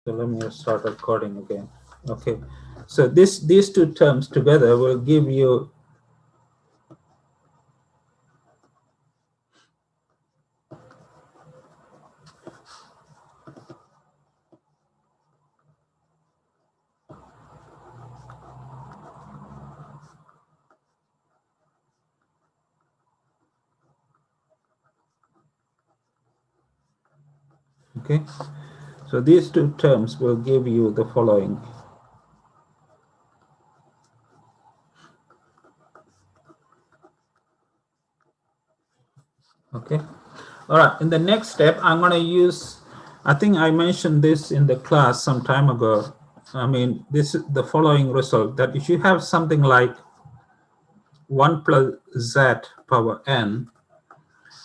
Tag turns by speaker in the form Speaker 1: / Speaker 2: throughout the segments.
Speaker 1: So let me start recording again. Okay. So these two terms together will give you okay. So these two terms will give you the following. Okay. All right. In the next step, I'm going to use, I think I mentioned this in the class some time ago. I mean, this is the following result, that if you have something like 1 plus z power n,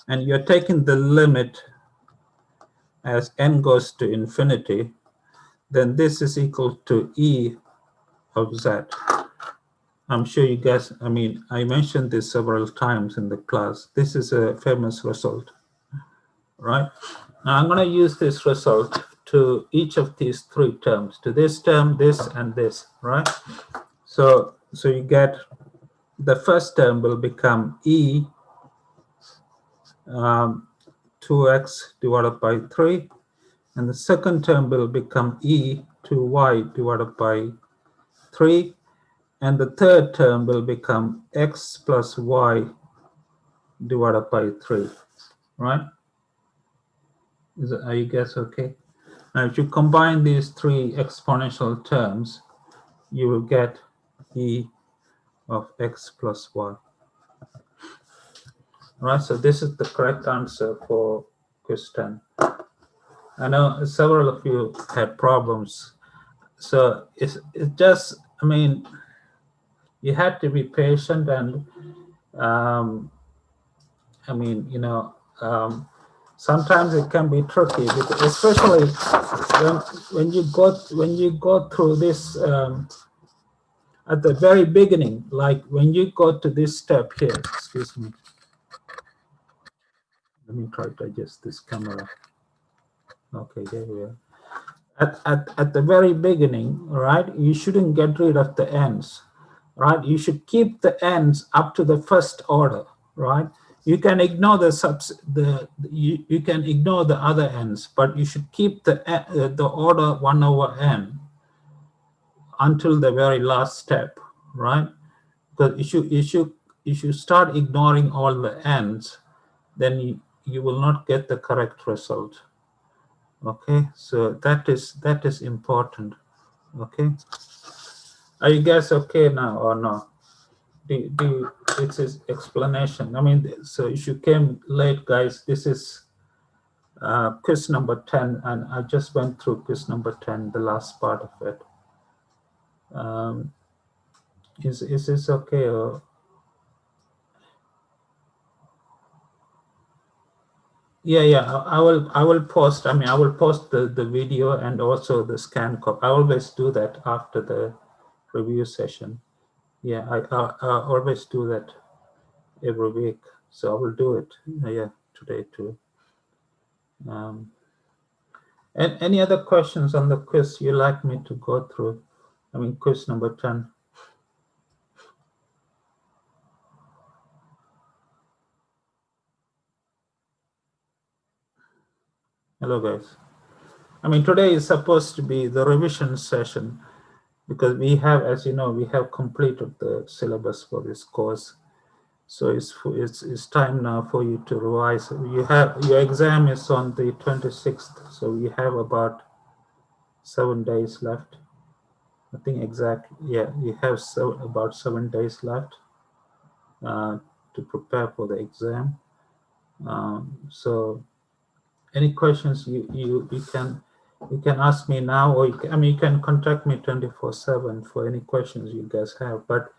Speaker 1: and you're taking the limit as n goes to infinity, then this is equal to e of z. I'm sure you guys, I mean, I mentioned this several times in the class. This is a famous result, right? Now I'm going to use this result to each of these three terms, to this term, this, and this, right? So you get the first term will become e 2x divided by 3, and the second term will become e 2y divided by 3, and the third term will become x plus y divided by 3, right? Are you guys okay? Now, if you combine these three exponential terms, you will get e of x plus y. All right, so this is the correct answer for quiz 10. I know several of you had problems. So it's just, I mean, you have to be patient, and I mean, sometimes it can be tricky, because especially when you go through this at the very beginning, like when you go to this step here. Excuse me. Let me try to adjust this camera. Okay, there we are. At the very beginning, right? You shouldn't get rid of the ends, right? You should keep the ends up to the first order, right? You can ignore you can ignore the other ends, but you should keep the order 1 over n until the very last step, right? Because if you start ignoring all the ends, then you will not get the correct result. Okay, so that is important. Okay, are you guys okay now or no? It's his explanation. I mean, so if you came late, guys, this is quiz number 10, and I just went through quiz number 10, the last part of it. Is this okay? Or yeah, I will post. I mean, I will post the video and also the scan copy. I always do that after the review session. Yeah, I always do that every week. So I will do it. Yeah, today too. And any other questions on the quiz you like me to go through? I mean, quiz number 10. Hello, guys. I mean, today is supposed to be the revision session, because we have, as you know, we have completed the syllabus for this course. So it's time now for you to revise. You have, your exam is on the 26th, so you have about 7 days left. I think exactly, yeah, you have about 7 days left to prepare for the exam. So any questions you can ask me now, or I mean, you can contact me 24/7 for any questions you guys have. But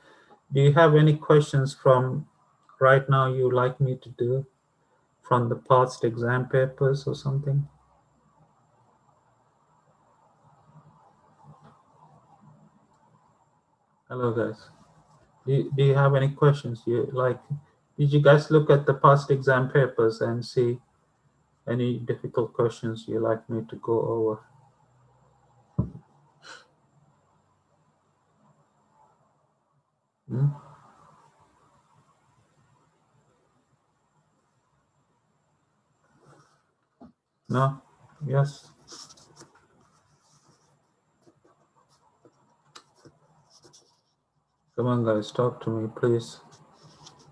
Speaker 1: do you have any questions from right now you like me to do from the past exam papers or something? Hello, guys. Do you have any questions you like? Did you guys look at the past exam papers and see any difficult questions you like me to go over? Hmm? No? Yes? Come on, guys, talk to me, please.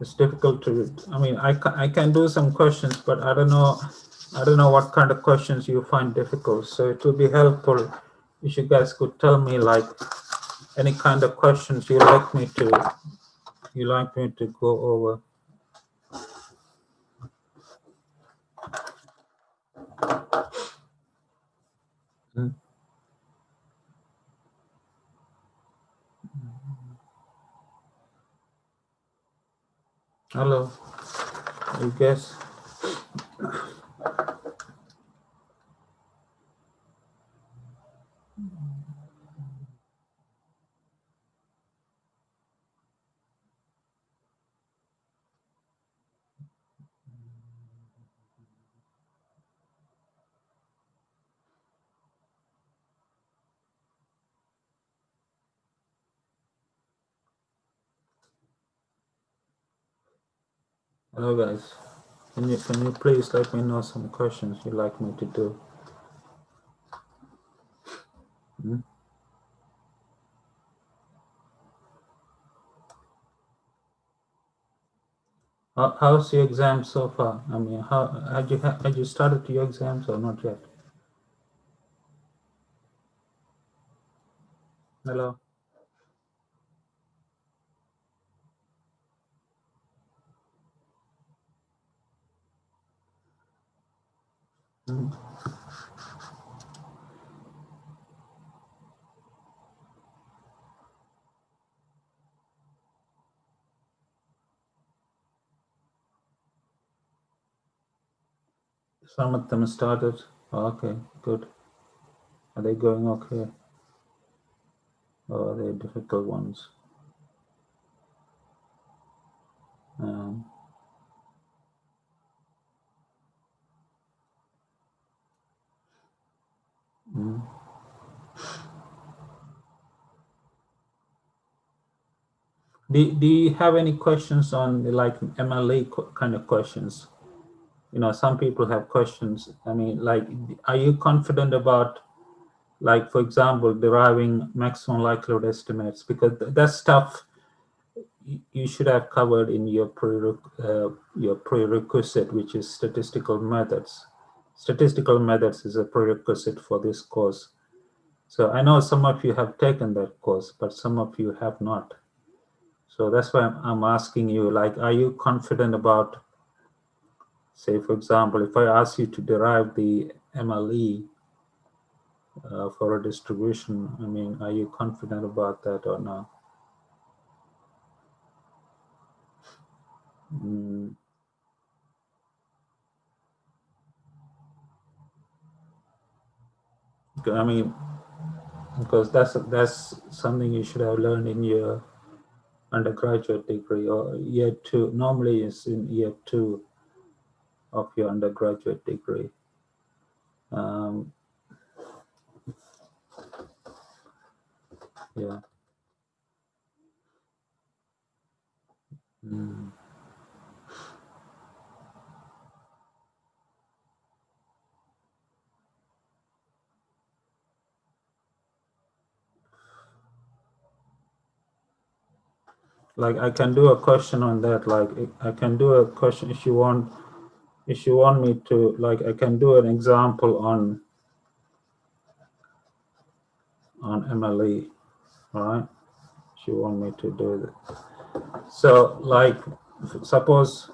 Speaker 1: It's difficult to read. I mean, I can do some questions, but I don't know what kind of questions you find difficult. So it will be helpful if you guys could tell me like any kind of questions you like me to go over. Hmm? Hello, you guys. Hello, guys. Can you please let me know some questions you like me to do? Hmm? How's your exam so far? I mean, how had you started your exams or not yet? Hello. Hmm? Some of them started. Oh, okay, good. Are they going okay? Or are they difficult ones? Um, mm. Do you have any questions on like MLA kind of questions? You know, some people have questions. I mean, like, are you confident about, like, for example, deriving maximum likelihood estimates? Because that stuff you should have covered in your prerequisite, which is statistical methods. Statistical methods is a prerequisite for this course. So I know some of you have taken that course, but some of you have not. So that's why I'm asking you, like, are you confident about, say, for example, if I ask you to derive the MLE for a distribution, I mean, are you confident about that or not? Mm, I mean, because that's something you should have learned in your undergraduate degree or year two. Normally, it's in year two of your undergraduate degree. Um, yeah. Mm. Like I can do a question on that. Like I can do a question if you want. If you want me to, like, I can do an example on MLE. All right. If you want me to do that. So, like, suppose.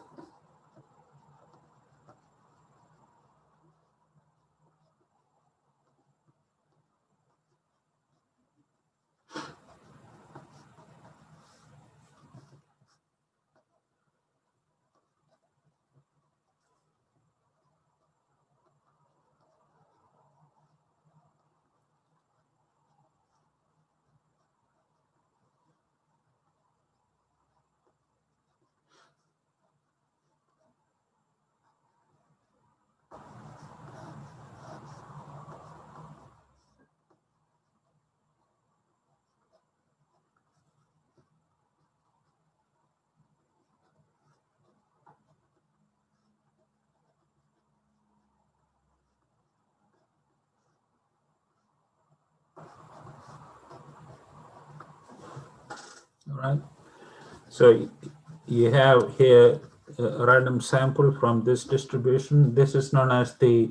Speaker 1: right? So you have here a random sample from this distribution. This is known as the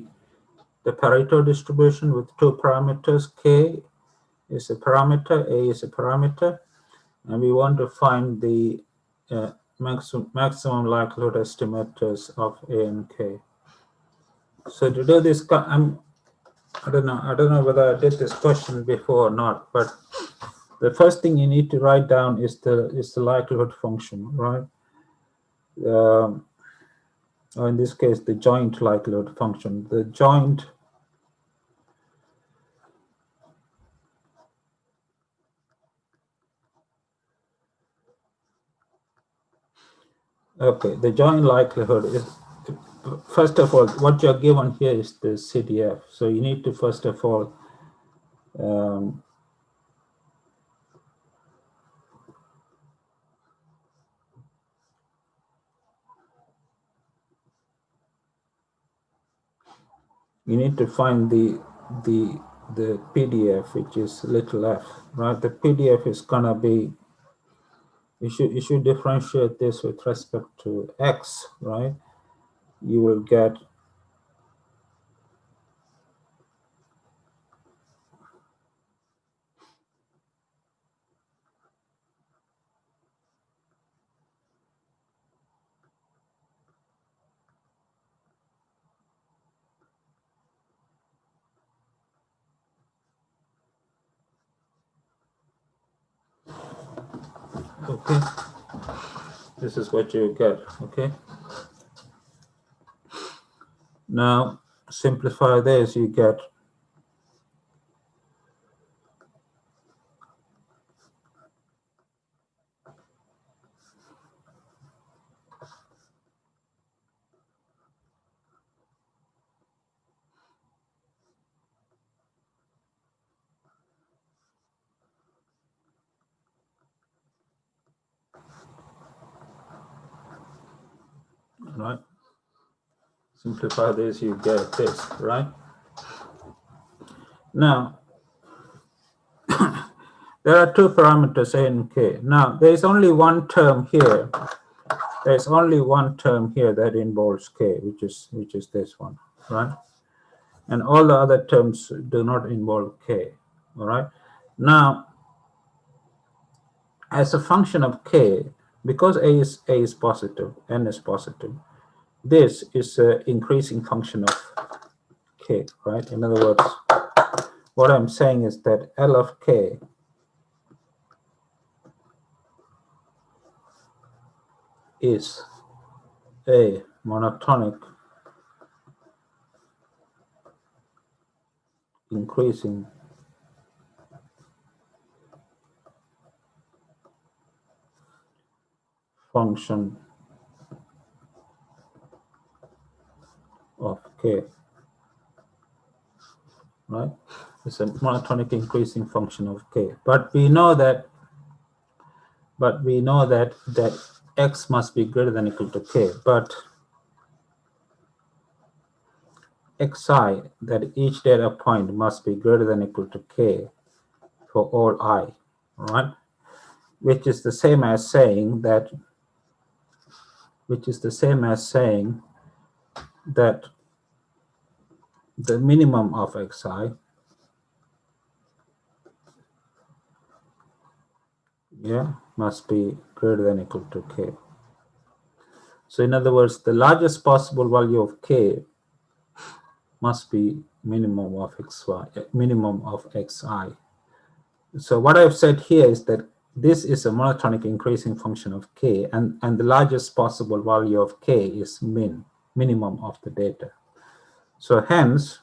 Speaker 1: Pareto distribution with two parameters. K is a parameter, A is a parameter, and we want to find the maximum likelihood estimators of A and K. So to do this, I don't know whether I did this question before or not, but the first thing you need to write down is the likelihood function, right? Or in this case, the joint likelihood function. The joint the joint likelihood is, first of all, what you're given here is the CDF. So you need to first of all you need to find the PDF, which is little f, right? The PDF is gonna be, you should differentiate this with respect to x, right? You will get okay. This is what you get, okay. Now simplify this, you get right. Simplify this, you get this, right? Now there are two parameters A and K. Now there is only one term here. There's only one term here that involves K, which is this one, right? And all the other terms do not involve K. All right. Now, as a function of K, because A is positive, N is positive, this is an increasing function of K, right? In other words, what I'm saying is that L of K is a monotonic increasing function of K, right? It's a monotonic increasing function of K. But we know that that X must be greater than or equal to K. But Xi, that each data point must be greater than or equal to K for all I, right? Which is the same as saying that the minimum of Xi, yeah, must be greater than or equal to K. So in other words, the largest possible value of K must be minimum of Xi. So what I've said here is that this is a monotonic increasing function of K, and the largest possible value of K is minimum of the data. So hence,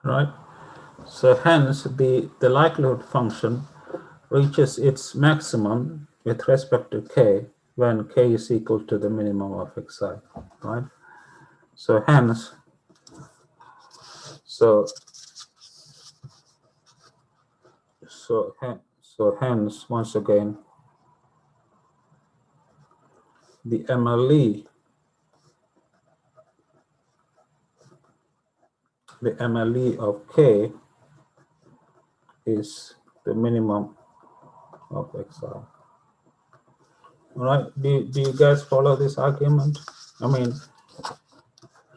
Speaker 1: right? So hence the likelihood function reaches its maximum with respect to k when k is equal to the minimum of xi, right? So hence, so hence once again the MLE of k is the minimum of xi. All right? Do you guys follow this argument? I mean,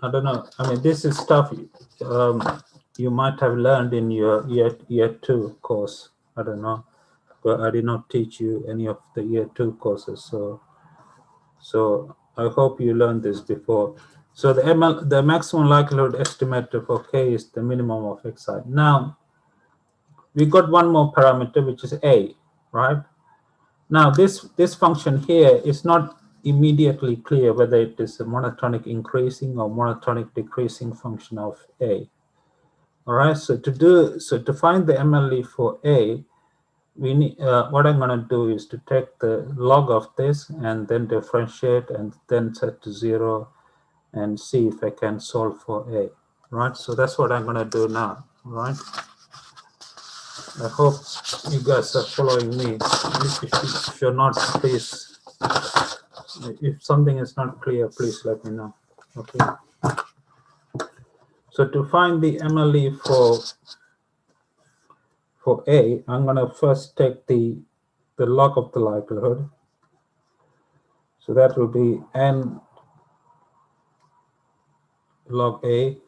Speaker 1: I don't know. I mean, this is stuff you might have learned in your year 2 course. I don't know, but I did not teach you any of the year 2 courses. So I hope you learned this before. So the maximum likelihood estimator for k is the minimum of xi. Now we got one more parameter, which is a, right? Now this function here is not immediately clear whether it is a monotonic increasing or monotonic decreasing function of a. All right, so to find the MLE for a, we need what I'm going to do is to take the log of this and then differentiate and then set to 0 and see if I can solve for a. Right, so that's what I'm going to do now. Right, I hope you guys are following me. If you're not, please, if something is not clear, please let me know. Okay. So to find the MLE for A, I'm going to first take the log of the likelihood. So that will be n log A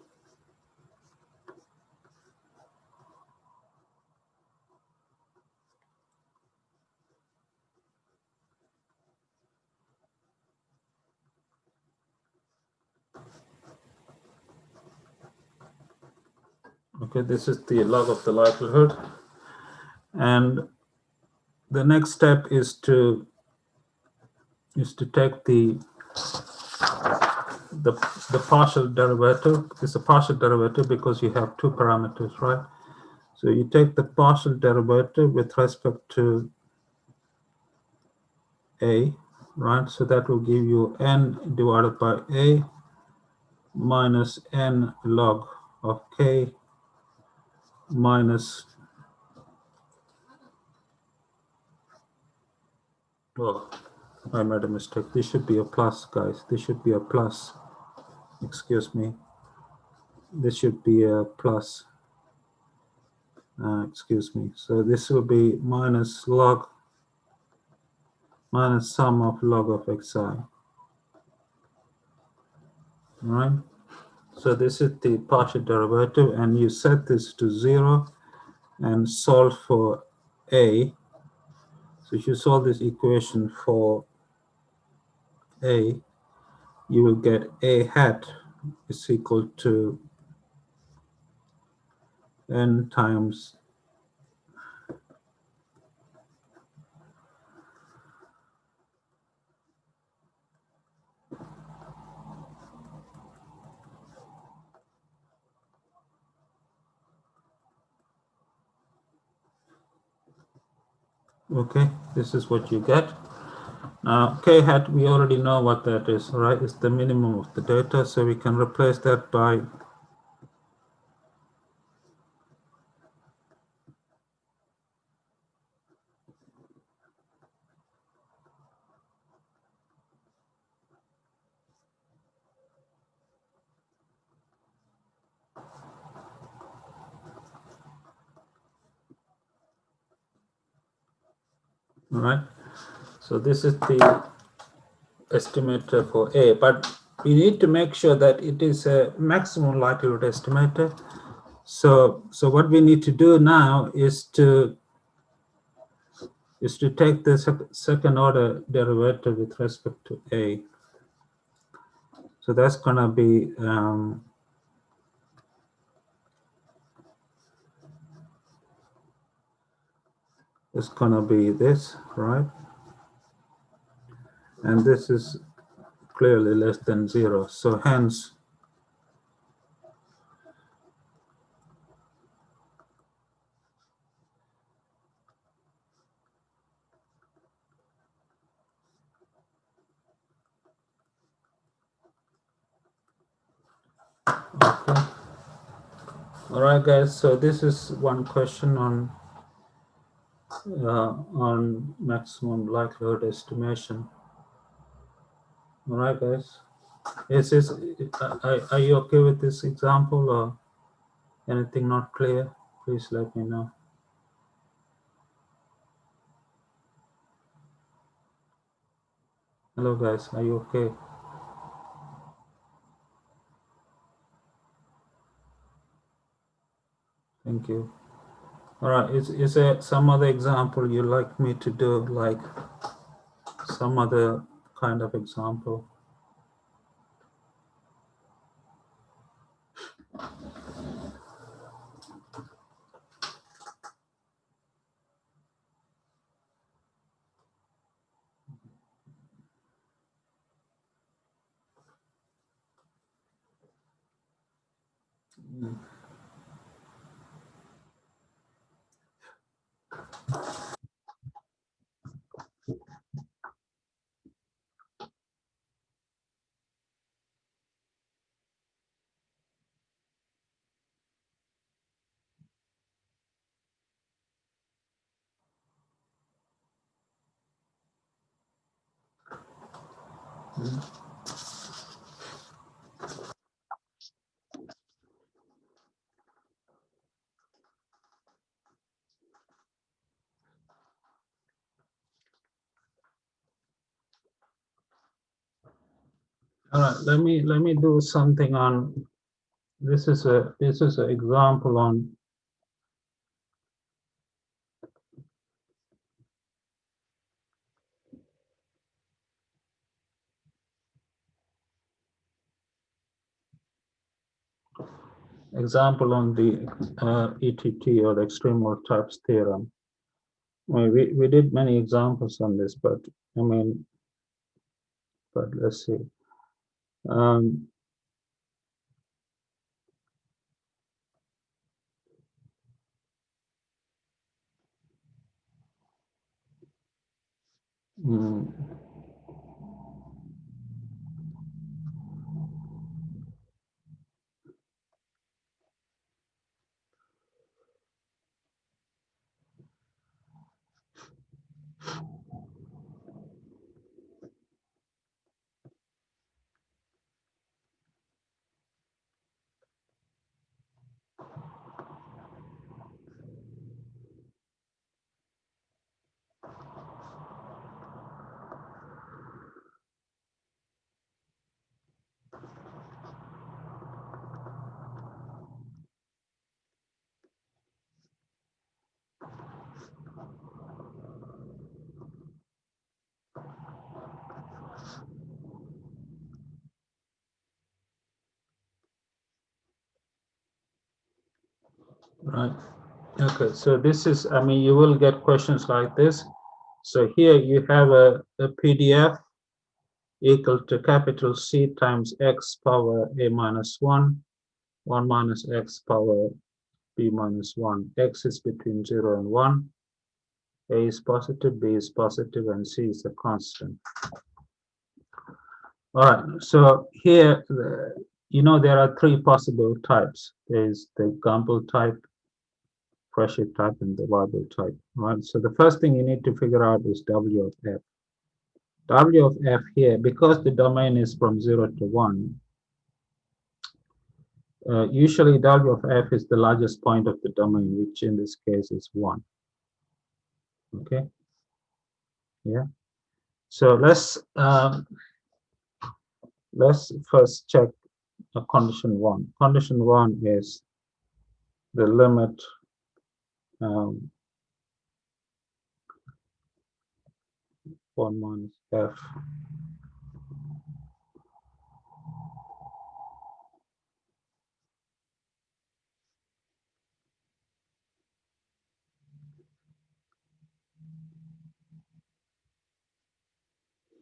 Speaker 1: Okay, this is the log of the likelihood. And the next step is to take the partial derivative. It's a partial derivative because you have two parameters, right? So you take the partial derivative with respect to a, right? So that will give you n divided by a minus n log of k minus, oh, I made a mistake. This should be a plus, guys. This should be a plus. Excuse me. This should be a plus. Excuse me. So this will be minus sum of log of xi. All right. So this is the partial derivative, and you set this to 0 and solve for a. So if you solve this equation for a, you will get a hat is equal to n times okay, this is what you get. Now k hat, we already know what that is, right? It's the minimum of the data, so we can replace that by all right. So this is the estimator for A, but we need to make sure that it is a maximum likelihood estimator. So what we need to do now is to take the second order derivative with respect to A. So that's going to be it's going to be this, right? And this is clearly less than 0. So hence Okay. All right, guys. So this is one question on maximum likelihood estimation. All right, guys. Are you okay with this example or anything not clear? Please let me know. Hello, guys. Are you okay? Thank you. All right. Is there some other example you like me to do, like some other kind of example? All right. Let me do something on. This is an example on the ETT, or the extreme mode types theorem. Well, we did many examples on this, but I mean, but let's see. Um, mm, right. Okay. So this is, I mean, you will get questions like this. So here you have a PDF equal to capital C times x power a minus 1 minus x power b minus 1. X is between 0 and 1. A is positive, B is positive, and C is a constant. All right, so here, there are three possible types. There's the Gumbel type, Frechet type, and the Weibull type, right? So the first thing you need to figure out is W of F. W of F here, because the domain is from 0 to 1, usually W of F is the largest point of the domain, which in this case is 1. Okay, yeah. So let's first check condition 1. Condition 1 is the limit um, 1 minus F.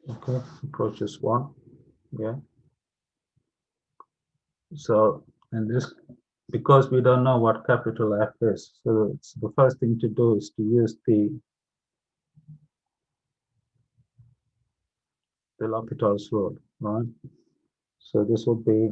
Speaker 1: Okay, approaches 1. Yeah. So, and this, because we don't know what capital F is, so the first thing to do is to use the L'Hopital's rule, right? So this would be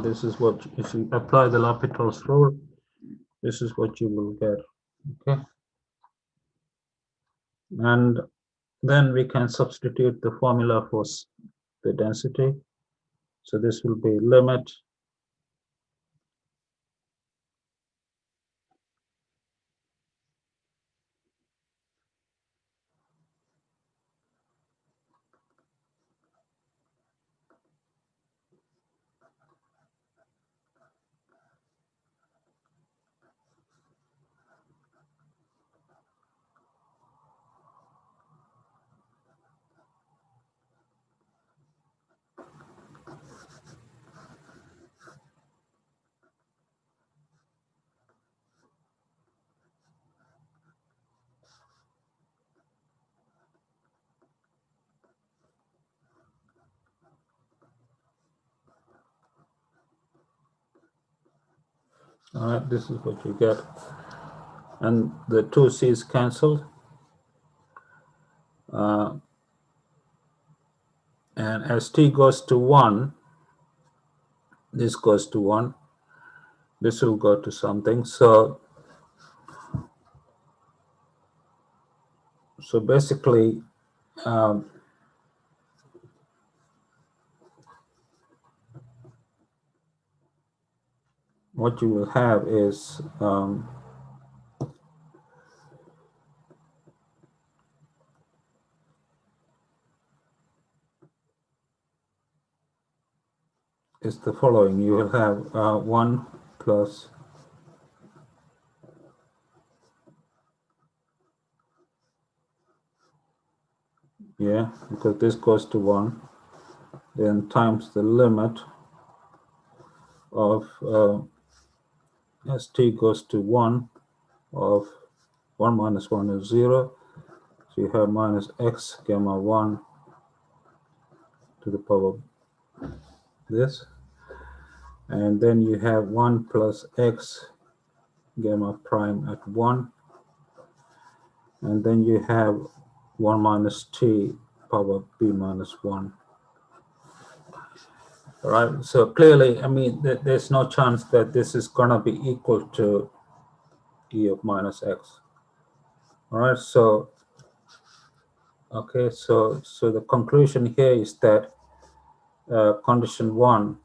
Speaker 1: This is what, if you apply the L'Hopital's rule, this is what you will get. Okay, and then we can substitute the formula for the density. So this will be limit All right, this is what you get. And the two C's cancelled. And as t goes to 1, this goes to 1. This will go to something. So basically, what you will have is the following. You will have 1 plus because this goes to 1, then times the limit of as t goes to 1 of 1 minus 1 is 0. So you have minus x gamma 1 to the power this. And then you have 1 plus x gamma prime at 1. And then you have 1 minus t power b minus 1. All right, so clearly, I mean, there's no chance that this is going to be equal to e of minus x. All right, so, okay, so the conclusion here is that condition 1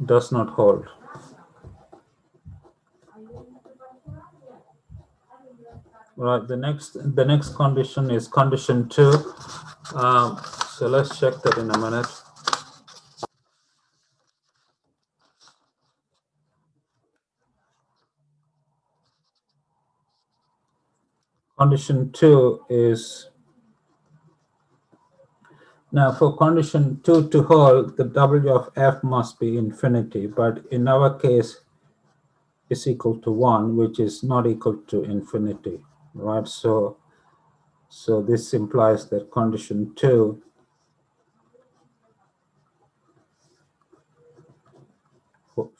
Speaker 1: does not hold. Right, the next condition is condition 2. So let's check that in a minute. Condition 2 is, now for condition 2 to hold, the W of f must be infinity, but in our case, it's equal to 1, which is not equal to infinity, right? So this implies that condition 2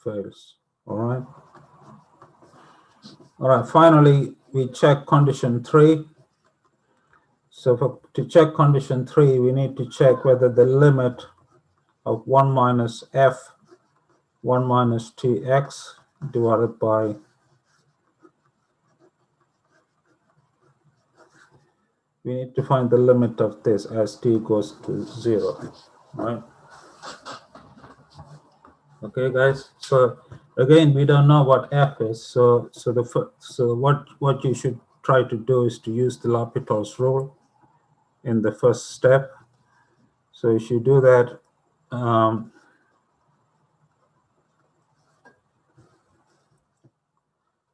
Speaker 1: fails, all right? All right, finally, we check condition 3. So to check condition 3, we need to check whether the limit of 1 minus f 1 minus tx divided by we need to find the limit of this as t goes to 0, right? Okay, guys. So again, we don't know what f is. So what you should try to do is to use the L'Hopital's rule in the first step. So if you do that,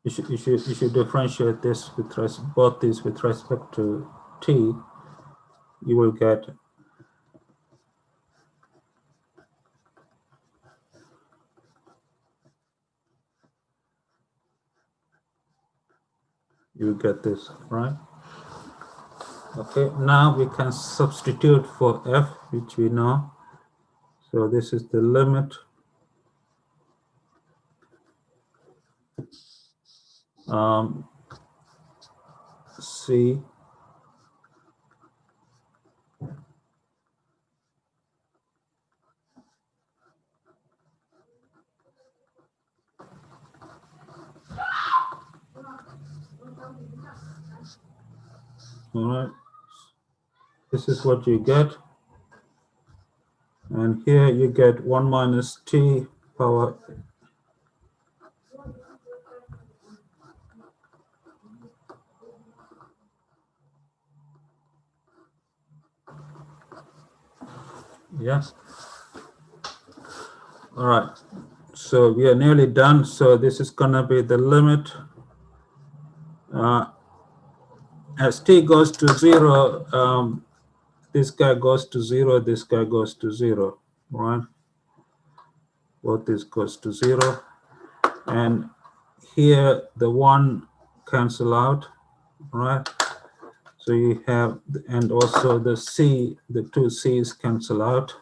Speaker 1: you should differentiate this with both these with respect to t. You will get this, right? Okay, now we can substitute for f, which we know. So this is the limit c All right. This is what you get. And here you get 1 minus t power. Yes. All right. So we are nearly done. So this is going to be the limit. As t goes to 0, this guy goes to 0, this guy goes to 0, right? Both this goes to 0. And here the 1 cancel out, right? So you have, and also the c, the two c's cancel out,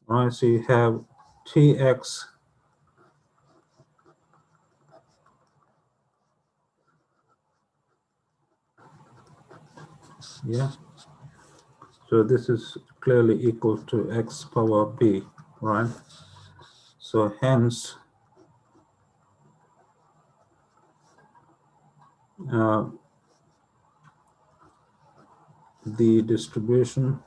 Speaker 1: right? So you have tx yeah. So this is clearly equal to x power b, right? So hence, the distribution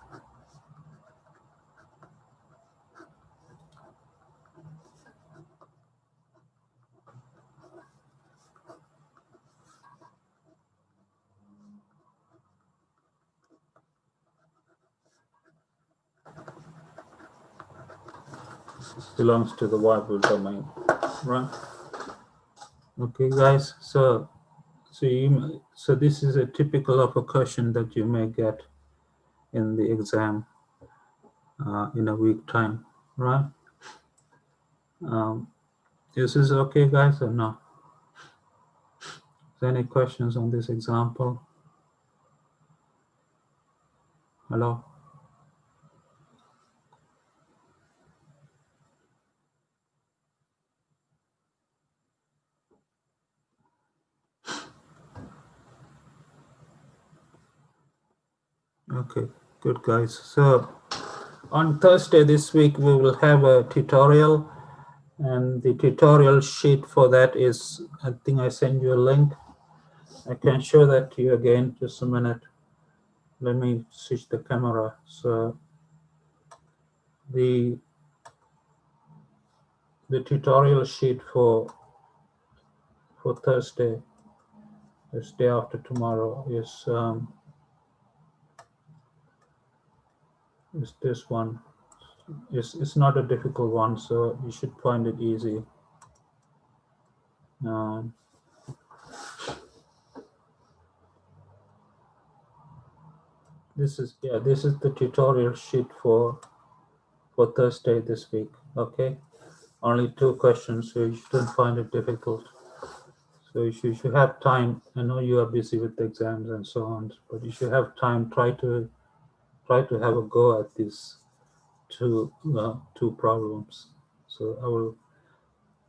Speaker 1: belongs to the Weibull domain, right? Okay, guys. So this is a typical of a question that you may get in the exam in a week time, right? This is okay, guys, or no? Is there any questions on this example? Hello? Okay, good, guys. So on Thursday this week, we will have a tutorial, and the tutorial sheet for that is, I think I sent you a link. I can show that to you again, just a minute. Let me switch the camera. So the tutorial sheet for Thursday, this day after tomorrow, is this one. It's not a difficult one, so you should find it easy. This is the tutorial sheet for Thursday this week. Okay, only 2 questions, so you shouldn't find it difficult. So you should have time. I know you are busy with the exams and so on, but you should have time. Try to have a go at these two problems. So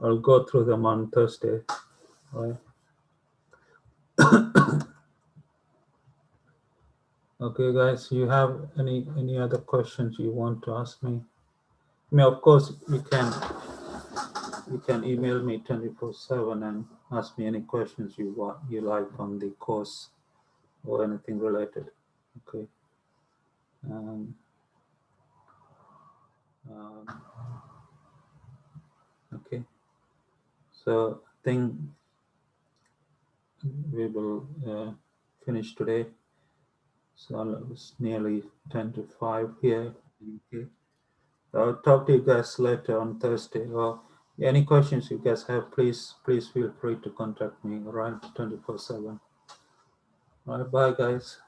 Speaker 1: I'll go through them on Thursday, right? Okay, guys, you have any other questions you want to ask me? I mean, of course, you can email me 24/7 and ask me any questions you like on the course or anything related. Okay. Okay. So I think we will finish today. So it's nearly 10 to 5 here. Okay. I'll talk to you guys later on Thursday. Or any questions you guys have, please feel free to contact me, right? 24/7. All right, bye, guys.